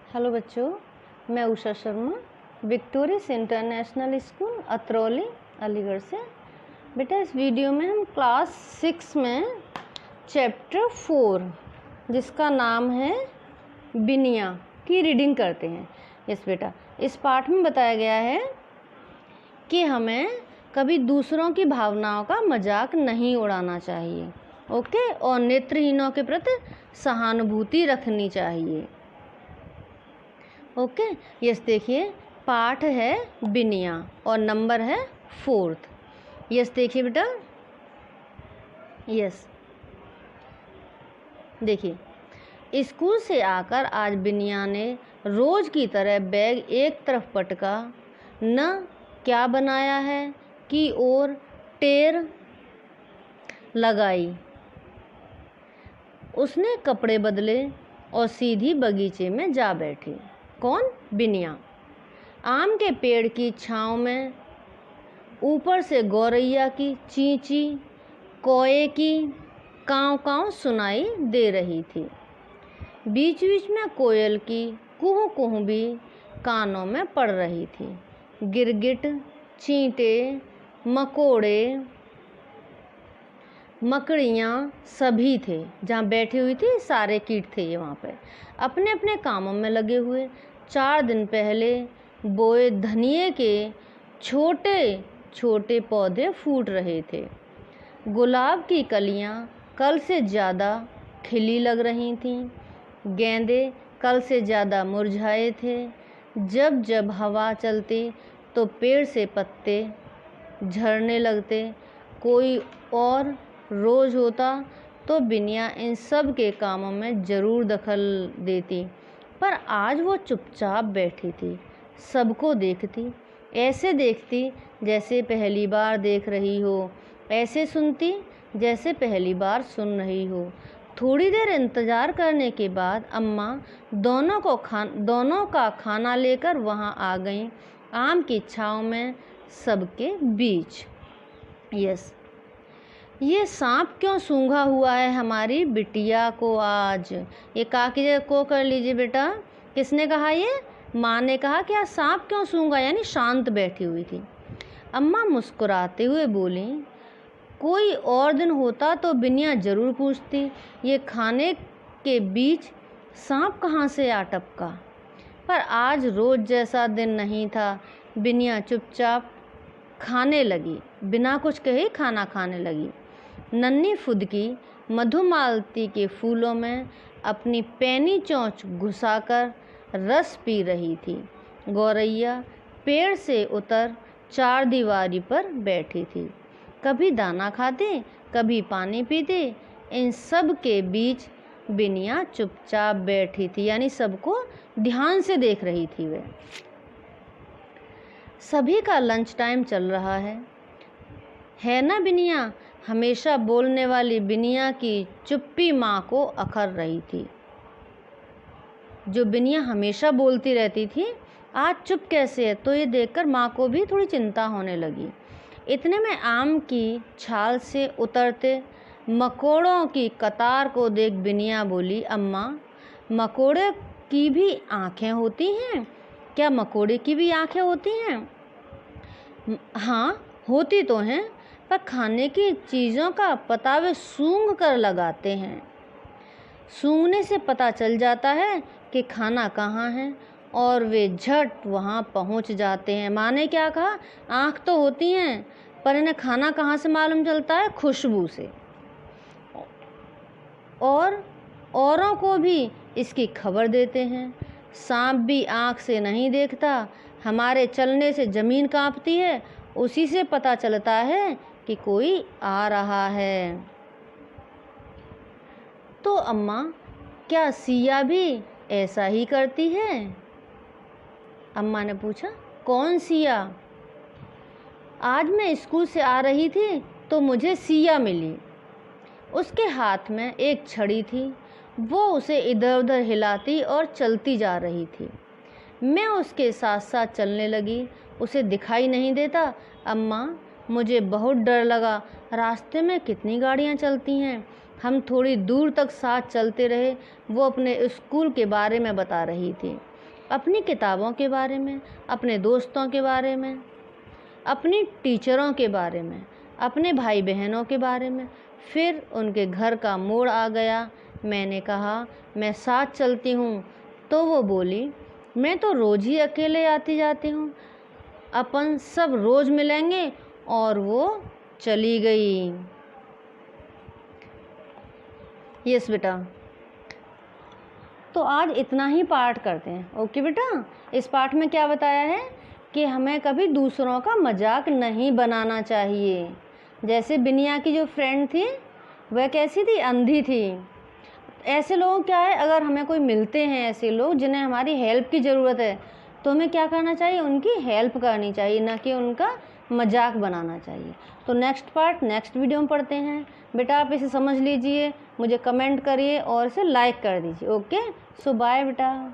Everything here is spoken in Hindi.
हेलो बच्चों, मैं Usha Sharma victorious international school Atrauli Aligarh से। बेटा इस वीडियो में हम क्लास 6 में चैप्टर 4 जिसका नाम है बिनिया की रीडिंग करते हैं। यस बेटा, इस पाठ में बताया गया है कि हमें कभी दूसरों की भावनाओं का मजाक नहीं उड़ाना चाहिए, ओके, और नेत्रहीनों के प्रति सहानुभूति रखनी चाहिए। ओके, यस देखिए पाठ है बिनिया और नंबर है 4th। यस देखिए बेटा, यस देखिए स्कूल से आकर आज बिनिया ने रोज की तरह बैग एक तरफ पटका, न क्या बनाया है की ओर टेर लगाई। उसने कपड़े बदले और सीधी बगीचे में जा बैठी। कौन? बिनिया। आम के पेड़ की छांव में ऊपर से गौरैया की ची ची, कोए की काँव काँव सुनाई दे रही थी। बीच बीच में कोयल की कुहू कुहू भी कानों में पड़ रही थी। गिरगिट, चींटे, मकोड़े, मकड़ियाँ सभी थे जहाँ बैठी हुई थी। सारे कीट थे ये वहाँ पे अपने अपने कामों में लगे हुए। 4 दिन पहले बोए धनिये के छोटे छोटे पौधे फूट रहे थे। गुलाब की कलियाँ कल से ज़्यादा खिली लग रही थीं। गेंदे कल से ज़्यादा मुरझाए थे। जब जब हवा चलती तो पेड़ से पत्ते झड़ने लगते। कोई और रोज़ होता तो बिनिया इन सब के कामों में ज़रूर दखल देती, पर आज वो चुपचाप बैठी थी, सबको देखती। ऐसे देखती जैसे पहली बार देख रही हो, ऐसे सुनती जैसे पहली बार सुन रही हो। थोड़ी देर इंतज़ार करने के बाद अम्मा दोनों का खाना लेकर वहाँ आ गईं, आम की छाँव में सबके बीच। यस, ये सांप क्यों सूंघा हुआ है हमारी बिटिया को आज? ये काकी को कर लीजिए बेटा। किसने कहा? ये माँ ने कहा कि आज सांप क्यों सूंघा, यानी शांत बैठी हुई थी। अम्मा मुस्कुराते हुए बोली, कोई और दिन होता तो बिनिया ज़रूर पूछती ये खाने के बीच सांप कहाँ से आ टपका, पर आज रोज़ जैसा दिन नहीं था। बिनिया चुपचाप खाने लगी, बिना कुछ कहे खाना खाने लगी। नन्ही फुदकी मधुमालती के फूलों में अपनी पैनी चोंच घुसाकर रस पी रही थी। गौरैया पेड़ से उतर चारदीवारी पर बैठी थी, कभी दाना खाते कभी पानी पीते। इन सब के बीच बिनिया चुपचाप बैठी थी, यानी सबको ध्यान से देख रही थी वह। सभी का लंच टाइम चल रहा है ना बिनिया? हमेशा बोलने वाली बिनिया की चुप्पी माँ को अखर रही थी। जो बिनिया हमेशा बोलती रहती थी आज चुप कैसे है, तो ये देखकर माँ को भी थोड़ी चिंता होने लगी। इतने में आम की छाल से उतरते मकोड़ों की कतार को देख बिनिया बोली, अम्मा मकोड़े की भी आँखें होती हैं क्या? मकोड़े की भी आँखें होती हैं? हाँ होती तो हैं, पर खाने की चीज़ों का पता वे सूंघ कर लगाते हैं। सूंघने से पता चल जाता है कि खाना कहाँ है और वे झट वहाँ पहुँच जाते हैं। माँ ने क्या कहा? आँख तो होती हैं, पर इन्हें खाना कहाँ से मालूम चलता है? खुशबू से। और औरों को भी इसकी खबर देते हैं। सांप भी आँख से नहीं देखता, हमारे चलने से ज़मीन काँपती है, उसी से पता चलता है कि कोई आ रहा है। तो अम्मा क्या सिया भी ऐसा ही करती है? अम्मा ने पूछा। कौन सिया? आज मैं स्कूल से आ रही थी तो मुझे सिया मिली। उसके हाथ में एक छड़ी थी, वो उसे इधर उधर हिलाती और चलती जा रही थी। मैं उसके साथ साथ चलने लगी, उसे दिखाई नहीं देता। अम्मा मुझे बहुत डर लगा, रास्ते में कितनी गाड़ियाँ चलती हैं। हम थोड़ी दूर तक साथ चलते रहे। वो अपने स्कूल के बारे में बता रही थी। अपनी किताबों के बारे में, अपने दोस्तों के बारे में, अपनी टीचरों के बारे में, अपने भाई बहनों के बारे में। फिर उनके घर का मोड़ आ गया। मैंने कहा मैं साथ चलती हूँ, तो वो बोली मैं तो रोज़ ही अकेले आती जाती हूँ, अपन सब रोज़ मिलेंगे। और वो चली गई। यस बेटा, तो आज इतना ही पाठ करते हैं। ओके बेटा, इस पाठ में क्या बताया है कि हमें कभी दूसरों का मजाक नहीं बनाना चाहिए। जैसे बिनिया की जो फ्रेंड थी वह कैसी थी, अंधी थी। ऐसे लोग क्या है, अगर हमें कोई मिलते हैं ऐसे लोग जिन्हें हमारी हेल्प की ज़रूरत है, तो हमें क्या करना चाहिए, उनकी हेल्प करनी चाहिए, ना कि उनका मजाक बनाना चाहिए। तो नेक्स्ट पार्ट नेक्स्ट वीडियो में पढ़ते हैं। बेटा आप इसे समझ लीजिए, मुझे कमेंट करिए और इसे लाइक कर दीजिए। ओके, सो बाय बेटा।